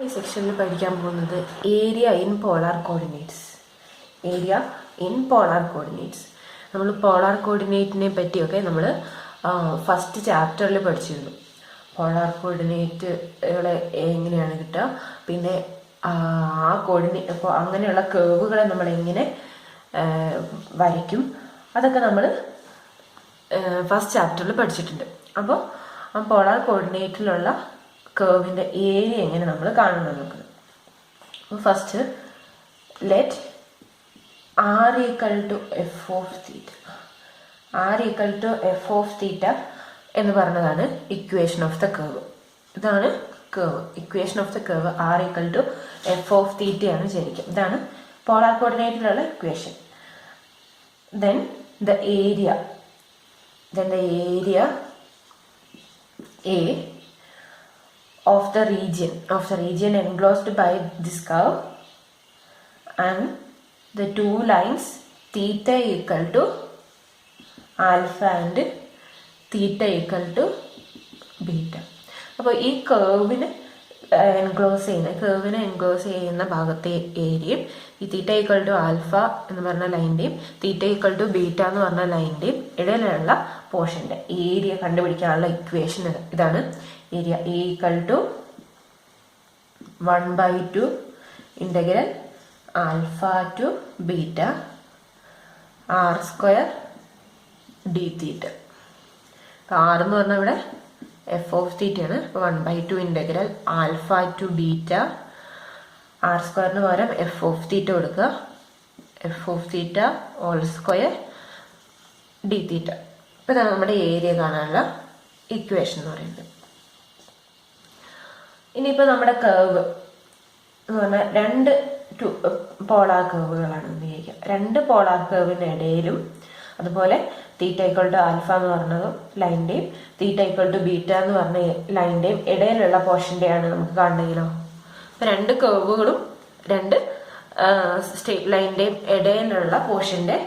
ഈ സെക്ഷനിൽ പഠിക്കാൻ പോകുന്നത് area in polar coordinates. Area in polar coordinates. നമ്മൾ പോളാർ കോർഡിനേറ്റിനെ പറ്റിയൊക്കെ നമ്മൾ ഫസ്റ്റ് ചാപ്റ്ററിൽ പഠിച്ചിരുന്നു. പോളാർ കോർഡിനേറ്റുകളെ എങ്ങനെയാണ് കിട്ടുക, പിന്നെ ആ കോർഡിനേറ്റ് അപ്പോൾ അങ്ങനെയുള്ള കേവുകളെ നമ്മൾ എങ്ങനെ വരയ്ക്കും, അതൊക്കെ നമ്മൾ ഫസ്റ്റ് ചാപ്റ്ററിൽ പഠിച്ചിട്ടുണ്ട്. അപ്പോൾ ആ പോളാർ കോർഡിനേറ്റിലുള്ള കേവിൻ്റെ ഏരിയ എങ്ങനെ നമ്മൾ കാണുന്നത് നോക്കുന്നത്. അപ്പോൾ first let R equal to F of theta. R equal to F of theta എന്ന് പറഞ്ഞതാണ് ഇക്വേഷൻ ഓഫ് ദ കേവ്. ഇതാണ് curve, equation of the curve. R equal to F of തീറ്റയാണ് ശരിക്കും. ഇതാണ് പോളാർ കോർഡിനേറ്റിലുള്ള equation. then the area A of the region enclosed by this curve, and the two lines theta equal to alpha and theta equal to beta. അപ്പോൾ ഈ കേവിനെ enclose ചെയ്യുന്ന ഭാഗത്തെ ഏരിയയും ഈ തീറ്റ ഈക്വൽ ടു ആൽഫ എന്ന് പറഞ്ഞ ലൈൻ്റെയും തീറ്റ ഈക്വൽ ടു ബീറ്റ എന്ന് പറഞ്ഞ ലൈൻ്റെയും ഇടയിലുള്ള പോർഷൻ്റെ ഏരിയ കണ്ടുപിടിക്കാനുള്ള ഇക്വേഷൻ ഇതാണ്. Area equal to 1/2 integral alpha to beta R square D theta. R എന്ന് പറഞ്ഞാൽ ഇവിടെ എഫ് ഓഫ് തീറ്റയാണ്. 1/2 integral alpha to beta R സ്ക്വയറിന് പകരം എഫ് ഓഫ് തീറ്റ കൊടുക്കുക. F of theta whole square D theta. ഇപ്പം ഇതാണ് നമ്മുടെ ഏരിയ കാണാനുള്ള ഇക്വേഷൻ എന്ന് പറയുന്നത്. ഇനിയിപ്പോൾ നമ്മുടെ കേവ് എന്ന് പറഞ്ഞാൽ രണ്ട് പോളാർ കേവുകളാണ് ഉപയോഗിക്കുക. രണ്ട് പോളാർ കേവിനിടയിലും അതുപോലെ തീറ്റ ഈക്വൽ ടു ആൽഫ എന്ന് പറഞ്ഞതും ലൈൻ്റെയും തീറ്റ ഈക്വൽ ടു ബീറ്റ എന്ന് പറഞ്ഞ ലൈൻ്റെയും ഇടയിലുള്ള പോർഷൻ്റെയാണ് നമുക്ക് കാണണമെങ്കിലോ. അപ്പം രണ്ട് കേവുകളും രണ്ട് സ്ട്രേറ്റ് ലൈൻ്റെയും ഇടയിലുള്ള പോർഷൻ്റെ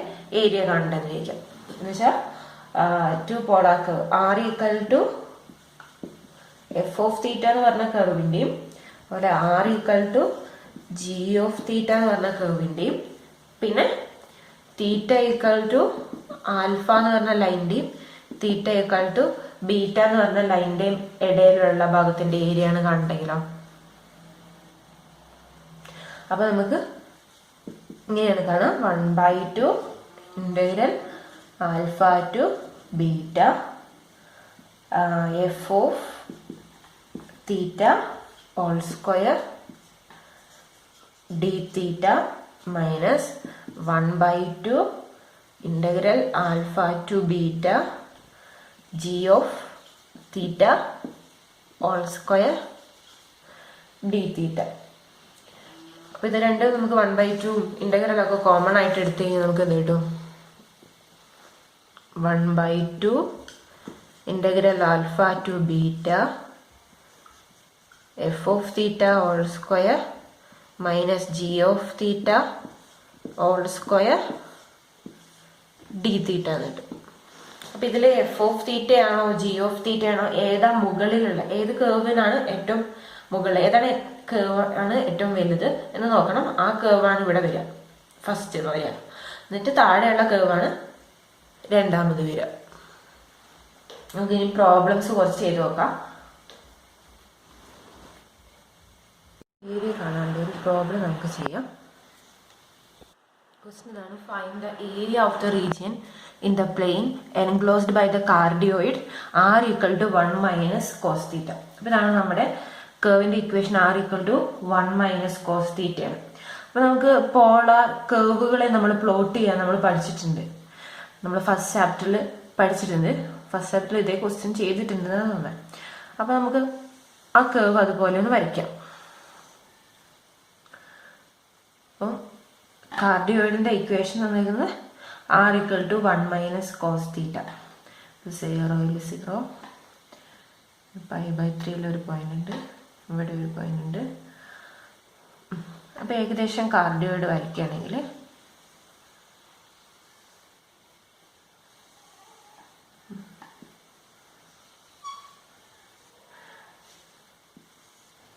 ഏരിയ കാണേണ്ടതെന്ന് ചോദിക്കാം. എന്ന് വെച്ചാൽ two polar curve R equal to F of theta എന്ന് പറഞ്ഞ കർവിൻ്റെയും അതുപോലെ r equal to g of theta എന്ന് പറഞ്ഞ കർവിൻ്റെയും പിന്നെ തീറ്റ ഈക്വൽ ടു ആൽഫ എന്ന് പറഞ്ഞ ലൈൻ്റെയും തീറ്റ ഈക്വൽ ടു ബീറ്റ എന്ന് പറഞ്ഞ ലൈൻ്റെയും ഇടയിലുള്ള ഭാഗത്തിൻ്റെ ഏരിയ ആണ് കാണണ്ടെങ്കിലോ. അപ്പൊ നമുക്ക് ഇങ്ങനെയാണ് കാണാം. 1/2 integral alpha to beta F of theta whole square D theta minus 1/2 integral alpha to beta G of theta whole square D theta. അപ്പോൾ ഇത് രണ്ടും നമുക്ക് 1/2 ഇൻ്റഗ്രലൊക്കെ കോമൺ ആയിട്ട് എടുത്തു കഴിഞ്ഞാൽ നമുക്ക് എന്ത് കിട്ടും? 1/2 integral alpha to beta F of theta whole square minus G of theta whole square D theta എന്ന് കിട്ടും. അപ്പം ഇതിൽ എഫ് ഓഫ് തീറ്റ ആണോ ജി ഓഫ് തീറ്റ ആണോ ഏതാ മുകളിലുള്ള ഏത് കേവിനാണ് ഏറ്റവും മുകളിൽ, ഏതാണ് കേവ് ആണ് ഏറ്റവും വലുത് എന്ന് നോക്കണം. ആ കേവാണ് ഇവിടെ വരിക, ഫസ്റ്റ് വരിക. എന്നിട്ട് താഴെയുള്ള കേവാണ് രണ്ടാമത് വരിക. നമുക്ക് ഇനി പ്രോബ്ലംസ് കുറച്ച് ചെയ്ത് നോക്കാം. ഏരിയ കാണാണ്ട് ഒരു പ്രോബ്ലം നമുക്ക് ചെയ്യാം. ക്വസ്റ്റ്യൻ ഇതാണ്: find the area of the region in the plane enclosed by the cardioid R equal to 1 minus cos theta. അപ്പോൾ ഇതാണ് നമ്മുടെ കേവിൻ്റെ equation. R equal to 1 minus cos തീറ്റയാണ്. അപ്പോൾ നമുക്ക് പോളാർ കേവുകളെ നമ്മൾ പ്ലോട്ട് ചെയ്യാൻ നമ്മൾ പഠിച്ചിട്ടുണ്ട്. നമ്മൾ ഫസ്റ്റ് ചാപ്റ്ററിൽ പഠിച്ചിട്ടുണ്ട്. ഫസ്റ്റ് ചാപ്റ്ററിൽ ഇതേ ക്വസ്റ്റ്യൻ ചെയ്തിട്ടുണ്ടെന്ന് തോന്നുന്നത്. അപ്പോൾ നമുക്ക് ആ കേവ് അതുപോലെ ഒന്ന് വരയ്ക്കാം. അപ്പം കാർഡിയോയിഡിൻ്റെ ഇക്വേഷൻ തന്നിരിക്കുന്നത് r equal to 1 minus cos theta. 0 0 π/3 ഒരു പോയിന്റ് ഉണ്ട്, ഇവിടെ ഒരു പോയിന്റ് ഉണ്ട്. അപ്പോൾ ഏകദേശം കാർഡിയോയിഡ് വരയ്ക്കുകയാണെങ്കിൽ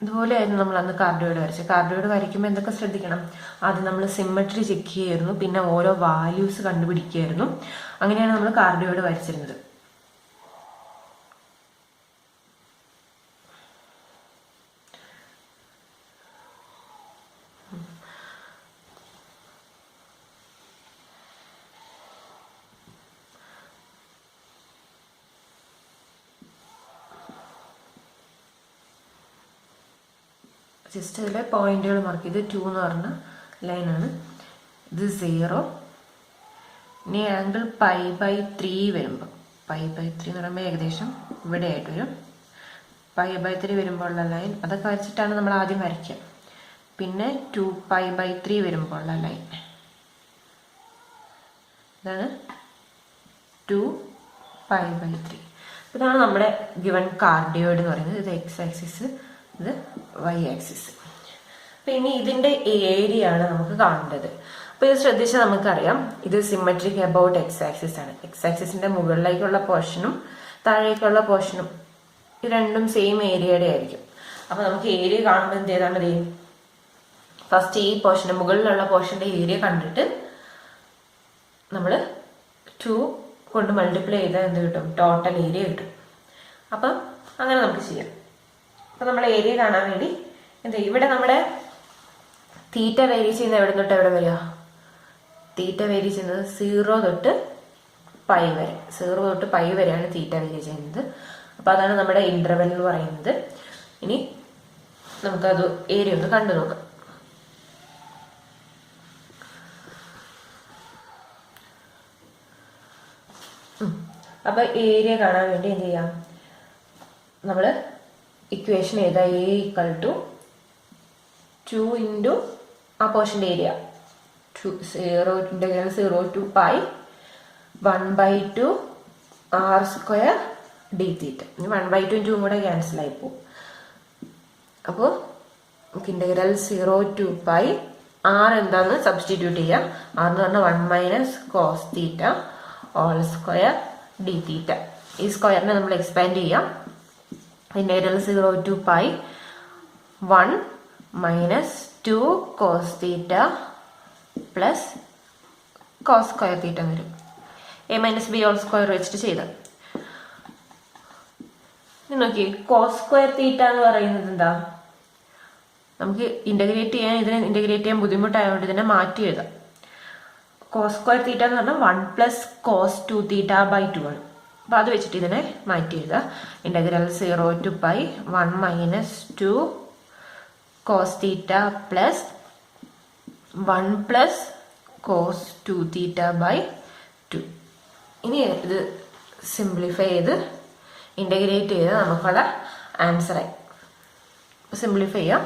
ഇതുപോലെയായിരുന്നു നമ്മൾ അന്ന് കാർഡിയോയിഡ് വരച്ചത്. കാർഡിയോയിഡ് വരയ്ക്കുമ്പോൾ എന്തൊക്കെ ശ്രദ്ധിക്കണം? ആദ്യം നമ്മൾ സിമ്മട്രി ചെക്ക് ചെയ്യുമായിരുന്നു, പിന്നെ ഓരോ വാല്യൂസ് കണ്ടുപിടിക്കുകയായിരുന്നു. അങ്ങനെയാണ് നമ്മൾ കാർഡിയോയിഡ് വരച്ചിരുന്നത്. ജസ്റ്റ് അതിലെ പോയിന്റുകൾ മാർക്ക് ചെയ്ത് 2 എന്ന് പറഞ്ഞ ലൈനാണ്. ഇത് 0. ഇനി ആംഗിൾ π/3 വരുമ്പോൾ, π/3 എന്ന് പറയുമ്പോൾ ഏകദേശം ഇവിടെ ആയിട്ട് വരും. π/3 വരുമ്പോൾ ഉള്ള ലൈൻ അതൊക്കെ വരച്ചിട്ടാണ് നമ്മൾ ആദ്യം വരയ്ക്കുക. പിന്നെ 2π/3 വരുമ്പോൾ ഉള്ള ലൈൻ, ഇതാണ് 2π/3. ഇതാണ് നമ്മുടെ ഗിവൺ കാർഡിയോയിഡ് എന്ന് പറയുന്നത്. ഇത് എക്സ് ആക്സിസ്, ഇത് വൈ ആക്സിസ്. അപ്പം ഇനി ഇതിൻ്റെ ഏരിയ ആണ് നമുക്ക് കാണേണ്ടത്. അപ്പോൾ ഇത് ശ്രദ്ധിച്ചാൽ നമുക്കറിയാം, ഇത് സിമ്മട്രിക് അബൌട്ട് എക്സ് ആക്സിസ് ആണ്. എക്സ് ആക്സിസിന്റെ മുകളിലേക്കുള്ള പോർഷനും താഴേക്കുള്ള പോർഷനും ഇത് രണ്ടും സെയിം ഏരിയയുടെ ആയിരിക്കും. അപ്പോൾ നമുക്ക് ഏരിയ കാണുമ്പോൾ എന്ത് ചെയ്താൽ മതി? ഫസ്റ്റ് ഈ പോർഷന് മുകളിലുള്ള പോർഷന്റെ ഏരിയ കണ്ടിട്ട് നമ്മൾ 2 കൊണ്ട് മൾട്ടിപ്ലൈ ചെയ്താൽ എന്ത് കിട്ടും? ടോട്ടൽ ഏരിയ കിട്ടും. അപ്പം അങ്ങനെ നമുക്ക് ചെയ്യാം. അപ്പം നമ്മൾ ഏരിയ കാണാൻ വേണ്ടി എന്ത് ചെയ്യും? ഇവിടെ നമ്മുടെ തീറ്റ വേരി ചെയ്യുന്നത് എവിടെ തൊട്ട് എവിടെ വരിക? തീറ്റ വേരി ചെയ്യുന്നത് 0 തൊട്ട് π വരെ. 0 തൊട്ട് π വരെയാണ് തീറ്റ വേരി ചെയ്യുന്നത്. അപ്പം അതാണ് നമ്മുടെ ഇന്റർവെൽ എന്ന് പറയുന്നത്. ഇനി നമുക്കത് ഏരിയ ഒന്ന് കണ്ടു നോക്കാം. അപ്പൊ ഏരിയ കാണാൻ വേണ്ടി എന്ത് ചെയ്യാം? നമ്മള് ഇക്വേഷൻ ഏതാ? A = 2 ഇൻറ്റു ആ പോർഷൻ്റെ ഏരിയ, 0 to π 1/2 r² d². 1/2 2 കൂടെ ക്യാൻസൽ ആയി പോകും. അപ്പോൾ നമുക്ക് ഇന്റഗ്രൽ 0 to π r എന്താന്ന് സബ്സ്റ്റിറ്റ്യൂട്ട് ചെയ്യാം. r എന്ന് പറഞ്ഞാൽ 1 - cos θ all² d². ഈ സ്ക്വയറിനെ നമ്മൾ എക്സ്പാൻഡ് ചെയ്യാം. Integral 0 to π 1 - 2 cos θ plus cos square θ വരും. a - b all² വെച്ചിട്ട് ചെയ്താൽ നോക്കി. cos സ്ക്വയർ θ എന്ന് പറയുന്നത് എന്താ? നമുക്ക് ഇന്റഗ്രേറ്റ് ചെയ്യാൻ, ഇതിനെ ഇന്റഗ്രേറ്റ് ചെയ്യാൻ ബുദ്ധിമുട്ടായതുകൊണ്ട് ഇതിനെ മാറ്റി എഴുതാം. cos സ്ക്വയർ θ എന്ന് പറഞ്ഞാൽ 1 + cos 2θ/2 ആണ്. അപ്പൊ അത് വെച്ചിട്ട് ഇതിനെ മാറ്റി എഴുതാം. Integral 0 to π 1 - 2 cos θ plus 1 + cos 2θ/2. ഇനി ഇത് സിംപ്ലിഫൈ ചെയ്ത് ഇന്റഗ്രേറ്റ് ചെയ്ത് നമുക്കുള്ള ആൻസറായി. സിംപ്ലിഫൈ ചെയ്യാം.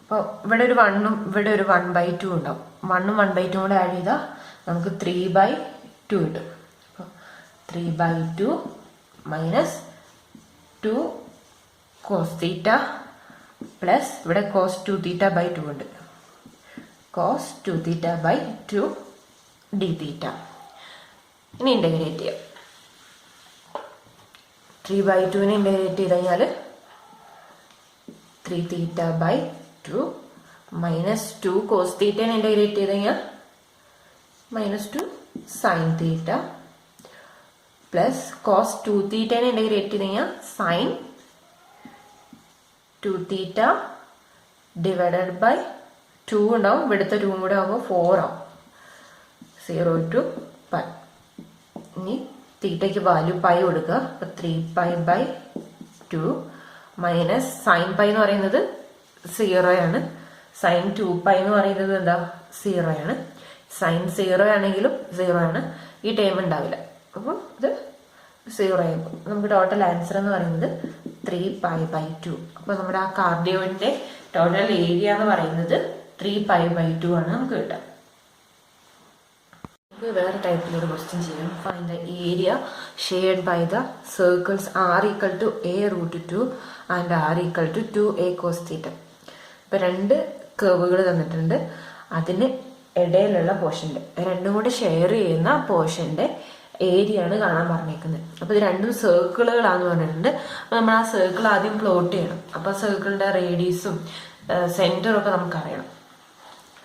അപ്പോൾ ഇവിടെ ഒരു 1ഉം ഇവിടെ ഒരു 1/2 ഉണ്ടാവും. 1ഉം 1/2 കൂടെ ആഡ് ചെയ്താൽ നമുക്ക് 3/2 കിട്ടും. അപ്പോൾ 3/2 - 2 cos θ പ്ലസ് ഇവിടെ cos 2θ/2 ഉണ്ട്, cos 2θ/2 d². ഇനി ഇന്റഗ്രേറ്റ് ചെയ്യാം. 3/2നെ ഇന്റഗ്രേറ്റ് ചെയ്ത് കഴിഞ്ഞാൽ 3θ/2 - 2 cos θനെ ഇന്റഗ്രേറ്റ് ചെയ്ത് കഴിഞ്ഞാൽ -2 sin θ പ്ലസ് cos 2θനെ ഇന്റഗ്രേറ്റ് ചെയ്ത് കഴിഞ്ഞാൽ sin 2θ ഡിവൈഡഡ് ബൈ 2 ഉണ്ടാവും. ഇവിടുത്തെ 2 കൂടെ ആകുമ്പോൾ 4 ആവും. 0 to π. ഇനി തീറ്റയ്ക്ക് വാല്യൂ π കൊടുക്കുക. അപ്പൊ 3π/2 മൈനസ് sin π എന്ന് പറയുന്നത് 0 ആണ്. sin 2π എന്ന് പറയുന്നത് എന്താ? 0 ആണ്. sin 0 ആണെങ്കിലും 0 ആണ്. ഈ ടേം ഉണ്ടാവില്ല. അപ്പോൾ ഇത് 0 ആയിരിക്കും. നമുക്ക് ടോട്ടൽ ആൻസർ എന്ന് പറയുന്നത് 3π/2. അപ്പോൾ നമ്മുടെ ആ കാർഡിയോയിഡിന്റെ ടോട്ടൽ ഏരിയ എന്ന് പറയുന്നത് 3π/2 ആണ് നമുക്ക് കിട്ടുക. നമുക്ക് വേറെ ടൈപ്പിലൊരു ക്വസ്റ്റ്യൻ ചെയ്യാം. Find the area shared by the circles r = a√2 and r = 2a cos θ. ഇപ്പം 2 കർവുകൾ തന്നിട്ടുണ്ട്. അതിന് ഇടയിലുള്ള പോർഷൻ്റെ, രണ്ടും കൂടെ ഷെയർ ചെയ്യുന്ന പോർഷൻ്റെ ഏരിയ ആണ് കാണാൻ പറഞ്ഞേക്കുന്നത്. അപ്പോൾ ഇത് രണ്ടും സർക്കിളുകളാന്ന് പറഞ്ഞിട്ടുണ്ട്. അപ്പോൾ നമ്മൾ ആ സർക്കിൾ ആദ്യം പ്ലോട്ട് ചെയ്യണം. അപ്പോൾ സർക്കിളിന്റെ റേഡിയസും സെന്ററും ഒക്കെ നമുക്കറിയണം.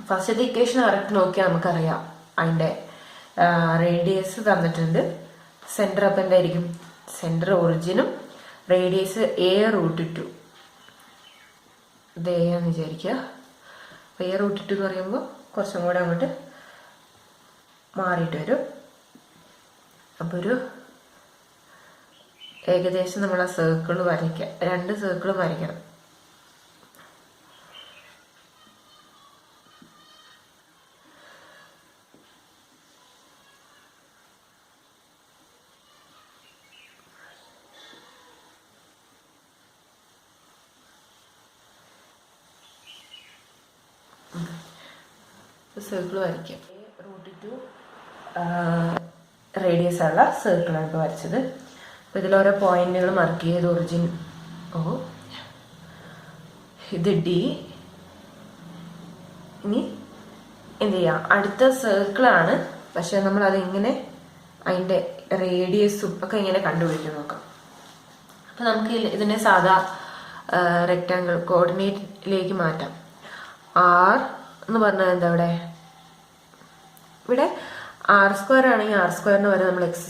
ഫസ്റ്റത്തെ ഇക്വേഷൻ കറക്റ്റ് നോക്കിയാൽ നമുക്കറിയാം. അതിന്റെ റേഡിയസ് തന്നിട്ടുണ്ട്, സെന്റർ അപ്പം എന്തായിരിക്കും, സെന്റർ ഒറിജിനും റേഡിയസ് a√2 ഇത് a എന്ന് വിചാരിക്കുക. അപ്പോൾ a√2 എന്ന് പറയുമ്പോൾ കുറച്ചും കൂടെ അങ്ങോട്ട് മാറിയിട്ട് വരും. അപ്പോൾ ഒരു ഏകദേശം നമ്മൾ ആ സർക്കിൾ വരയ്ക്കുക, 2 സർക്കിളും വരയ്ക്കണം. സർക്കിൾ വരയ്ക്കാം. a√2 റേഡിയസ് ഉള്ള സർക്കിളാണ് ഇപ്പോൾ വരച്ചത്. അപ്പോൾ ഇതിലോരോ പോയിന്റുകൾ മാർക്ക് ചെയ്ത് ഒറിജിൻ O, ഇത് D. ഇനി എന്ത് ചെയ്യാം, അടുത്ത സർക്കിളാണ്, പക്ഷെ നമ്മൾ അതെങ്ങനെ അതിൻ്റെ റേഡിയസും ഒക്കെ ഇങ്ങനെ കണ്ടുപിടിക്കാൻ നോക്കാം. അപ്പം നമുക്ക് ഇതിനെ സാധാ റെക്റ്റാങ്കിൾ കോർഡിനേറ്റിലേക്ക് മാറ്റാം. R എന്ന് പറഞ്ഞാൽ എന്താ ഇവിടെ r² ആണെങ്കിൽ r² വരെ നമ്മൾ x²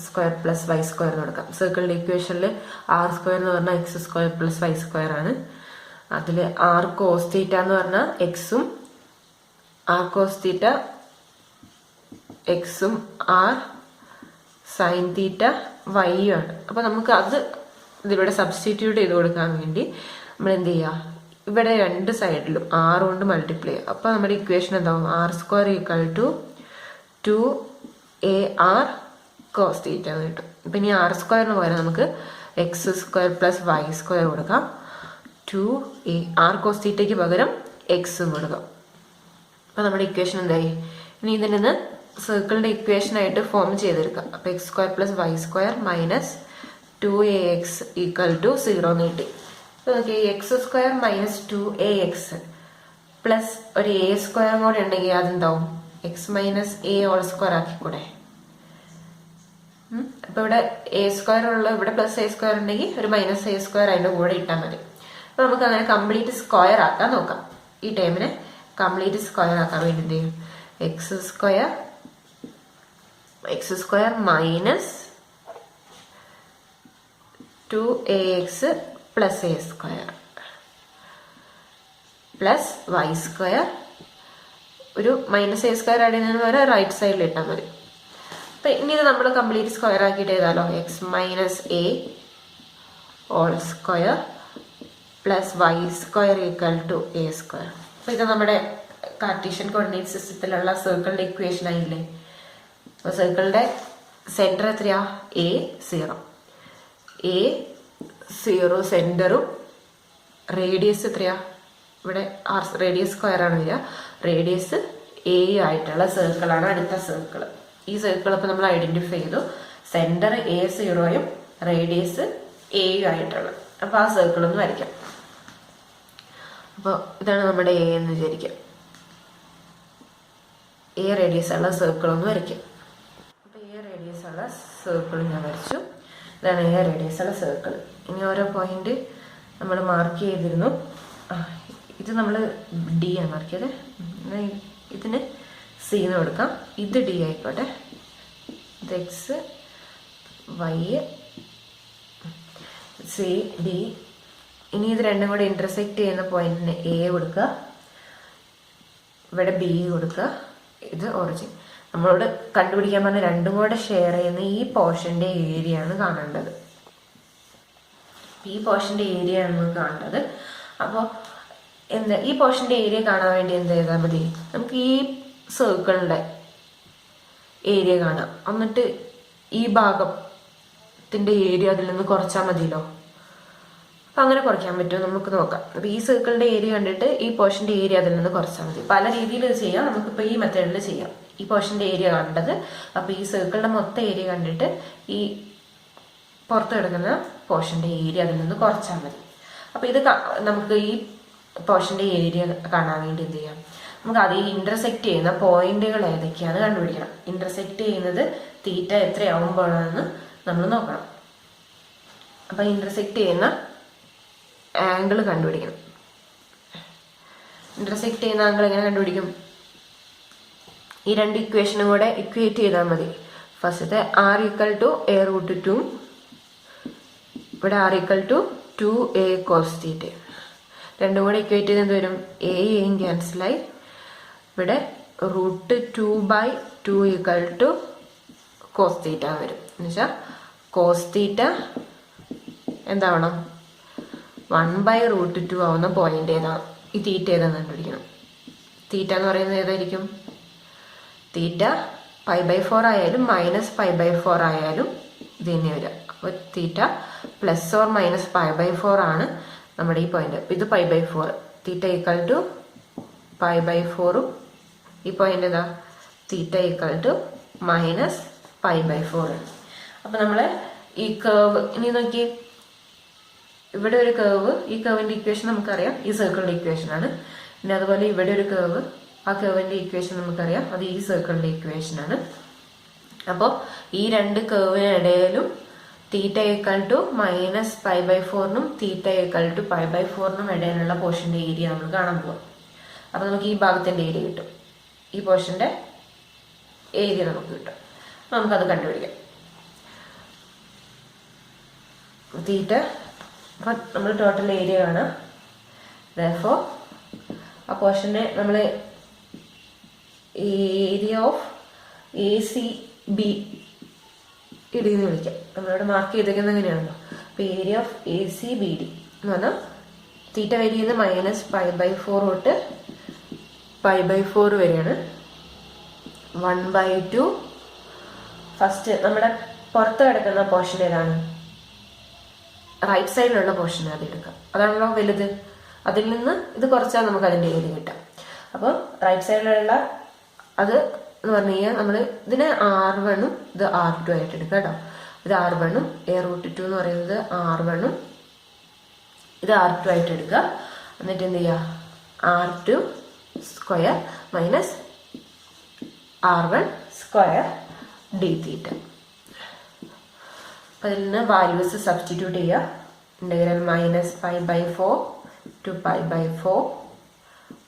+ y² എന്ന് കൊടുക്കാം. സർക്കിളിന്റെ ഇക്വേഷനിൽ r² എന്ന് പറഞ്ഞാൽ x² + y² ആണ്. അതിൽ r cos θ എന്ന് പറഞ്ഞാൽ എക്സും r cos θ എക്സും r sin θ y ആണ്. അപ്പൊ നമുക്ക് അത് ഇതിലൂടെ സബ്സ്റ്റിറ്റ്യൂട്ട് ചെയ്ത് കൊടുക്കാൻ വേണ്ടി നമ്മൾ എന്ത് ചെയ്യുക, ഇവിടെ 2 സൈഡിലും r കൊണ്ട് മൾട്ടിപ്ലൈ ചെയ്യുക. അപ്പൊ നമ്മുടെ ഇക്വേഷൻ എന്താവും, r² = 2ar cos θ എന്ന് കിട്ടും. ഇപ്പൊ ഇനി r² എന്ന് പറയാൻ നമുക്ക് x² + y² കൊടുക്കാം. 2ar cos θ പകരം എക്സും കൊടുക്കാം. അപ്പൊ നമ്മുടെ ഇക്വേഷൻ എന്തായി. ഇനി ഇതിൽ നിന്ന് സർക്കിളിന്റെ ഇക്വേഷൻ ആയിട്ട് ഫോം ചെയ്തെടുക്കാം. അപ്പൊ x² + y² - 2ax = 0 എന്ന് കിട്ടി. നോക്കി, x² - 2ax പ്ലസ് ഒരു a² കൂടെ ഉണ്ടെങ്കിൽ അതെന്താവും, x - a² ആക്കിക്കൂടെ. അപ്പൊ ഇവിടെ a² ഉള്ള ഇവിടെ +a² ഉണ്ടെങ്കിൽ ഒരു -a² അതിന്റെ കൂടെ ഇട്ടാൽ മതി. അപ്പൊ നമുക്ക് അങ്ങനെ കംപ്ലീറ്റ് സ്ക്വയർ ആക്കാൻ നോക്കാം. ഈ ടൈമിനെ കംപ്ലീറ്റ് സ്ക്വയർ ആക്കാൻ വേണ്ടി എന്ത് ചെയ്യും, x² - 2ax + a² plus y² ഒരു -a² ആഡ് ചെയ്യുന്നതിന് പകരം റൈറ്റ് സൈഡിൽ ഇട്ടാൽ മതി. അപ്പൊ ഇനി ഇത് നമ്മൾ കംപ്ലീറ്റ് സ്ക്വയർ ആക്കിയിട്ട് എഴുതാലോ, x - a² plus y² = a². അപ്പൊ ഇത് നമ്മുടെ കാർട്ടീഷ്യൻ കോർഡിനേറ്റ് സിസ്റ്റത്തിലുള്ള സർക്കിളിന്റെ ഇക്വേഷൻ ആയില്ലേ. അപ്പൊ സർക്കിളിന്റെ സെന്റർ എത്രയാ, a0 സെന്ററും റേഡിയസ് എത്രയാ, ഇവിടെ റേഡിയസ് സ്ക്വയർ ആണ് വരിക, റേഡിയസ് a ആയിട്ടുള്ള സർക്കിളാണ് അടുത്ത സർക്കിൾ. ഈ സർക്കിൾ ഇപ്പൊ നമ്മൾ ഐഡന്റിഫൈ ചെയ്തു, സെന്റർ a0 റേഡിയസ് a ആയിട്ടുള്ളത്. അപ്പൊ ആ സർക്കിൾ ഒന്ന് വരയ്ക്കാം. അപ്പോൾ ഇതാണ് നമ്മുടെ a എന്ന് വിചാരിക്കാം. a റേഡിയസ് ഉള്ള സർക്കിൾ ഒന്ന് വരയ്ക്കാം. അപ്പൊ a റേഡിയസ് ഉള്ള സർക്കിൾ ഞാൻ വരച്ചു. ഇതാണ് a റേഡിയസ് ഉള്ള സർക്കിൾ. ഇനി ഓരോ പോയിന്റ് നമ്മൾ മാർക്ക് ചെയ്തിരുന്നു. ഇത് നമ്മൾ D ആണ് മാർക്ക് ചെയ്തത്. ഇതിന് C എന്ന് കൊടുക്കാം. ഇത് D ആയിക്കോട്ടെ. ഇത് x, y, C, D. ഇനി ഇത് രണ്ടും കൂടെ ഇന്റർസെക്ട് ചെയ്യുന്ന പോയിന്റിന് A കൊടുക്കുക, ഇവിടെ B കൊടുക്കുക. ഇത് ഒറിജിൻ. നമ്മളോട് കണ്ടുപിടിക്കാൻ പറഞ്ഞ രണ്ടും കൂടെ ഷെയർ ചെയ്യുന്ന ഈ പോർഷന്റെ ഏരിയ ആണ് കാണേണ്ടത്. ഈ പോർഷന്റെ ഏരിയ ആണ് നമുക്ക് കാണേണ്ടത്. അപ്പോൾ എന്താ, ഈ പോർഷന്റെ ഏരിയ കാണാൻ വേണ്ടി എന്ത് ചെയ്താൽ മതി, നമുക്ക് ഈ സർക്കിളിന്റെ ഏരിയ കാണാം. എന്നിട്ട് ഈ ഭാഗത്തിന്റെ ഏരിയ അതിൽ നിന്ന് കുറച്ചാൽ മതിയല്ലോ. അപ്പൊ അങ്ങനെ കുറയ്ക്കാൻ പറ്റുമോ നമുക്ക് നോക്കാം. അപ്പൊ ഈ സർക്കിളിന്റെ ഏരിയ കണ്ടിട്ട് ഈ പോർഷന്റെ ഏരിയ അതിൽ നിന്ന് കുറച്ചാൽ മതി. പല രീതിയിൽ ചെയ്യാം. നമുക്കിപ്പോ ഈ മെത്തേഡിൽ ചെയ്യാം. ഈ പോർഷന്റെ ഏരിയ കണ്ടത്, അപ്പൊ ഈ സർക്കിളിന്റെ മൊത്തം ഏരിയ കണ്ടിട്ട് ഈ പുറത്ത് കിടക്കുന്ന പോർഷന്റെ ഏരിയ അതിൽ നിന്ന് കുറച്ചാൽ മതി. അപ്പൊ ഇത് നമുക്ക് ഈ പോർഷന്റെ ഏരിയ കാണാൻ വേണ്ടി എന്ത് ചെയ്യാം, നമുക്ക് അത് ഈ ഇന്റർസെക്ട് ചെയ്യുന്ന പോയിന്റുകൾ ഏതൊക്കെയാണെന്ന് കണ്ടുപിടിക്കണം. ഇന്റർസെക്ട് ചെയ്യുന്നത് തീറ്റ എത്രയാവുമ്പോഴാണെന്ന് നമ്മൾ നോക്കണം. അപ്പം ഇന്റർസെക്ട് ചെയ്യുന്ന ആംഗിൾ കണ്ടുപിടിക്കണം. ഇന്റർസെക്ട് ചെയ്യുന്ന ആംഗിൾ എങ്ങനെ കണ്ടുപിടിക്കും? ഈ രണ്ട് ഇക്വേഷനും കൂടെ ഇക്വേറ്റ് ചെയ്താൽ മതി. ഫസ്റ്റത്തെ r = a√2, ഇവിടെ r = 2a cos θ. രണ്ടും കൂടെ ഇക്വേറ്റ് ചെയ്ത് എന്ത് വരും? എയും ക്യാൻസലായി. ഇവിടെ √2/2 = cos θ വരും. എന്നുവെച്ചാൽ cos θ എന്താവണം? 1/√2 ആവുന്ന പോയിന്റ് ഏതാണ്? ഈ തീറ്റ ഏതാന്ന് കണ്ടുപിടിക്കണം. തീറ്റ എന്ന് പറയുന്നത് ഏതായിരിക്കും? തീറ്റ π/4 ആയാലും -π/4 ആയാലും ഇത് തന്നെ വരിക. അപ്പോൾ തീറ്റ ± π/4 ആണ് നമ്മുടെ ഈ പോയിന്റ്. ഇത് π/4, തീറ്റ = π/4. ഈ പോയിന്റ് ഏതാ? തീറ്റ = -π/4. അപ്പൊ നമ്മള് ഈ കേർവ് ഇനി നോക്കി, ഇവിടെ ഒരു കേർവ്, ഈ കേർവിന്റെ ഇക്വേഷൻ നമുക്കറിയാം, ഈ സർക്കിളിന്റെ ഇക്വേഷൻ ആണ്. പിന്നെ അതുപോലെ ഇവിടെ ഒരു കേർവ്, ആ കേർവിന്റെ ഇക്വേഷൻ നമുക്കറിയാം, അത് ഈ സർക്കിളിന്റെ ഇക്വേഷൻ ആണ്. അപ്പോൾ ഈ രണ്ട് കേർവിനിടയിലും തീറ്റ = -π/4 തീറ്റ = π/4 ഇടയിലുള്ള പോർഷന്റെ ഏരിയ നമ്മൾ കാണാൻ പോകും. അപ്പൊ നമുക്ക് ഈ ഭാഗത്തിന്റെ ഏരിയ കിട്ടും, ഈ പോർഷന്റെ ഏരിയ നമുക്ക് കിട്ടും. നമുക്കത് കണ്ടുപിടിക്കാം. തീറ്റ അപ്പം നമ്മൾ ടോട്ടൽ ഏരിയ കാണാം. therefore ആ പോർഷനെ നമ്മൾ ഏരിയ ഓഫ് ACB ഇടിന്ന് വിളിക്കാം. നമ്മളിവിടെ മാർക്ക് ചെയ്തേക്കുന്നത് എങ്ങനെയാണല്ലോ. അപ്പോൾ ഏരിയ ഓഫ് ACBD എന്ന് പറഞ്ഞാൽ തീറ്റ വരിയത് -π/4 തൊട്ട് π/4 വരെയാണ്. 1/2 ഫസ്റ്റ് നമ്മുടെ പുറത്ത് കിടക്കുന്ന പോർഷൻ ഏതാണ്? റൈറ്റ് സൈഡിലുള്ള പോർഷൻ അത് എടുക്കാം, അതാണല്ലോ വലുത്. അതിൽ നിന്ന് ഇത് കുറച്ചാൽ നമുക്ക് അതിൻ്റെ ഏരിയ കിട്ടാം. അപ്പോൾ റൈറ്റ് സൈഡിലുള്ള അത് എന്ന് പറഞ്ഞു കഴിഞ്ഞാൽ നമ്മൾ ഇതിനെ R1 ഇത് R2 ആയിട്ട് എടുക്കാം കേട്ടോ. ഇത് R1 a√2 എന്ന് പറയുന്നത് R1 ഇത് R2 ആയിട്ട് എടുക്കുക. എന്നിട്ട് എന്ത് ചെയ്യുക? R2² -R1² dθ. അപ്പം അതിൽ നിന്ന് വാല്യൂസ് സബ്സ്റ്റിറ്റ്യൂട്ട് ചെയ്യുക. Integral -π/4 to π/4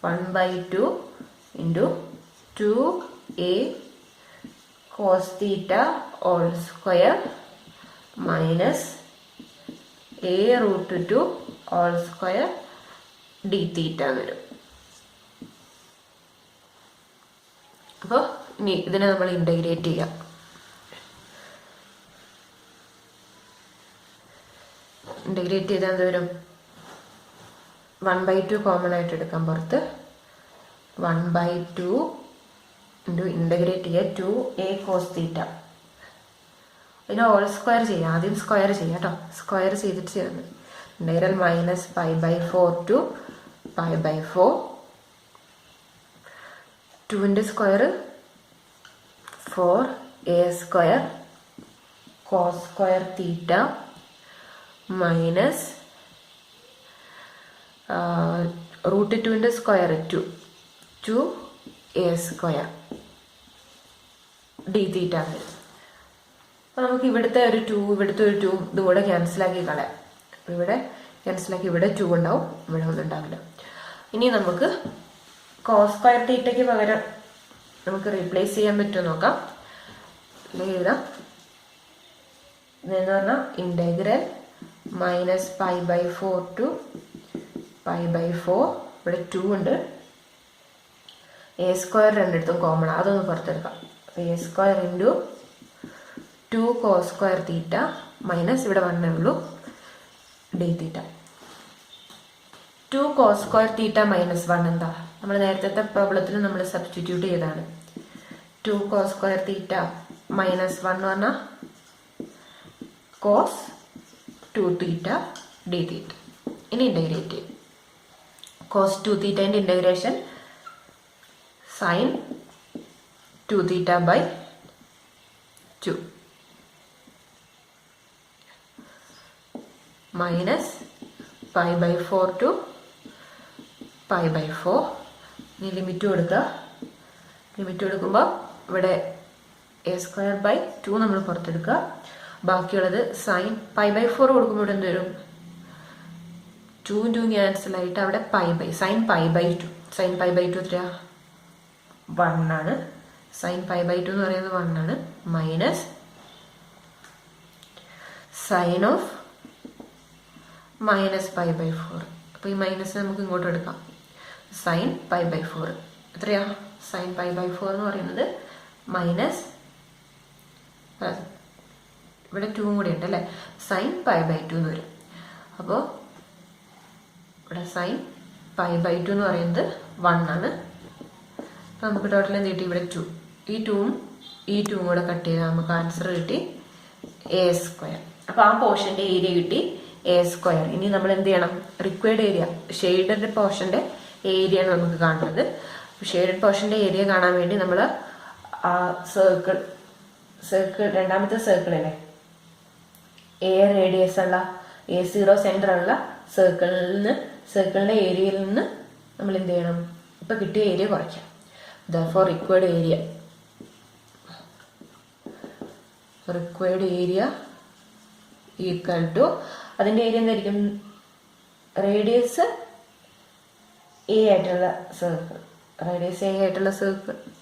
1/2 into 2a cos θ all square minus a√2 all square dθ എന്ന് വരും. അപ്പോൾ ഇനി ഇതിനെ നമ്മൾ ഇന്റഗ്രേറ്റ് ചെയ്യാം. ഇന്റഗ്രേറ്റ് ചെയ്താൽ എന്ത് വരും? 1/2 കോമൺ ആയിട്ട് എടുക്കാം പുറത്ത്. 1/2 ഇൻറ്റു ഇന്റഗ്രേറ്റ് ചെയ്യുക 2a cos θ. അതിന് ഹോൾ സ്ക്വയർ ചെയ്യാം. ആദ്യം സ്ക്വയർ ചെയ്യാം കേട്ടോ. സ്ക്വയർ ചെയ്തിട്ട് ചെയ്യുന്നത് ഇന്റഗ്രൽ -π/4 to π/4. 2ന്റെ square 4a² cos square θ minus √2ന്റെ സ്ക്വയർ 2a² dθ വരും. അപ്പോൾ നമുക്ക് ഇവിടുത്തെ ഒരു 2 ഇവിടുത്തെ ഒരു 2 ഇതുകൂടെ ക്യാൻസലാക്കി കളയാം. ഇവിടെ ക്യാൻസലാക്കി ഇവിടെ 2 ഉണ്ടാവും, ഇവിടെ ഒന്നും ഉണ്ടാവില്ല. ഇനി നമുക്ക് cos square θയ്ക്ക് പകരം നമുക്ക് റീപ്ലേസ് ചെയ്യാൻ പറ്റുമോ നോക്കാം. എഴുതാം. ഇതെന്ന് പറഞ്ഞാൽ ഇന്റഗ്രൽ -π/4 to π/4. ഇവിടെ 2 ഉണ്ട്. a² രണ്ടിടത്തും കോമൺ, അതൊന്ന് പുറത്തെടുക്കാം. a² ഇൻറ്റു 2 cos square θ മൈനസ് ഇവിടെ 1 ഉള്ളൂ dθ. 2 cos square θ മൈനസ് 1 എന്താ? നമ്മൾ നേരത്തെ പ്രോബ്ലത്തിൽ നമ്മൾ സബ്സ്റ്റിറ്റ്യൂട്ട് ചെയ്താണ്. 2 cos square θ മൈനസ് 1 എന്ന് പറഞ്ഞാൽ cos 2θ dθ. ഇനി ഇന്റഗ്രേറ്റ് ചെയ്യും. cos 2θന്റെ ഇന്റഗ്രേഷൻ sin 2θ/2 മൈനസ് π/4 to π/4 ഇനി ലിമിറ്റ് കൊടുക്കുക. ലിമിറ്റ് കൊടുക്കുമ്പോൾ ഇവിടെ a²/2 നമ്മൾ പുറത്തെടുക്കുക. ബാക്കിയുള്ളത് sin π/4 കൊടുക്കുമ്പോൾ ഇവിടെ എന്ത് വരും? 2 ക്യാൻസൽ ആയിട്ട് അവിടെ sin π/2. sin π/2 എത്രയാ? 1 ആണ്. sin π/2 എന്ന് പറയുന്നത് 1 ആണ്. Minus sin of -π/4. അപ്പോൾ ഈ മൈനസ് നമുക്ക് ഇങ്ങോട്ട് എടുക്കാം. sin π/4 എത്രയാ? sin π/4 എന്ന് പറയുന്നത് മൈനസ്, ഇവിടെ 2 കൂടി ഉണ്ട് അല്ലേ, sin π/2 എന്ന് വരും. അപ്പോൾ ഇവിടെ sin π/2 എന്ന് പറയുന്നത് 1 ആണ്. അപ്പോൾ നമുക്ക് ടോട്ടൽ എന്ത് കിട്ടി? ഇവിടെ 2. ഈ 2ഉം ഈ 2ഉം കൂടെ കട്ട് ചെയ്താൽ നമുക്ക് ആൻസർ കിട്ടി a². അപ്പോൾ ആ പോർഷൻ്റെ ഏരിയ കിട്ടി a². ഇനി നമ്മൾ എന്ത് ചെയ്യണം? റിക്വയർഡ് ഏരിയ, ഷെയ്ഡഡ് പോർഷൻ്റെ ഏരിയ ആണ് നമുക്ക് കാണുന്നത്. ഷെയ്ഡഡ് പോർഷൻ്റെ ഏരിയ കാണാൻ വേണ്ടി നമ്മൾ ആ സർക്കിൾ രണ്ടാമത്തെ സർക്കിളിലെ എ റേഡിയസ് ഉള്ള A0 സെന്റർ ഉള്ള സർക്കിളിന്റെ ഏരിയയിൽ നിന്ന് നമ്മൾ എന്ത് ചെയ്യണം? ഇപ്പൊ കിട്ടിയ ഏരിയ കുറയ്ക്കാം. therefore required area equal to, അതിന്റെ ഏരിയ എന്തായിരിക്കും? റേഡിയസ് എ ആയിട്ടുള്ള സർക്കിൾ,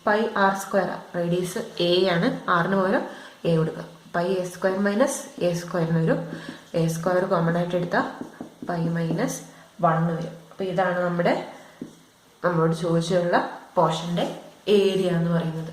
πr². റേഡിയസ് എ ആണ്, ആറിന് പകരം എ കൊടുക്കുക. πa² മൈനസ് a² വരും. a² കോമൺ ആയിട്ട് എടുത്താൽ π മൈനസ് 1 വരും. അപ്പൊ ഇതാണ് നമ്മളോട് ചോദിച്ചുള്ള പോർഷന്റെ ഏരിയ എന്ന് പറയുന്നത്.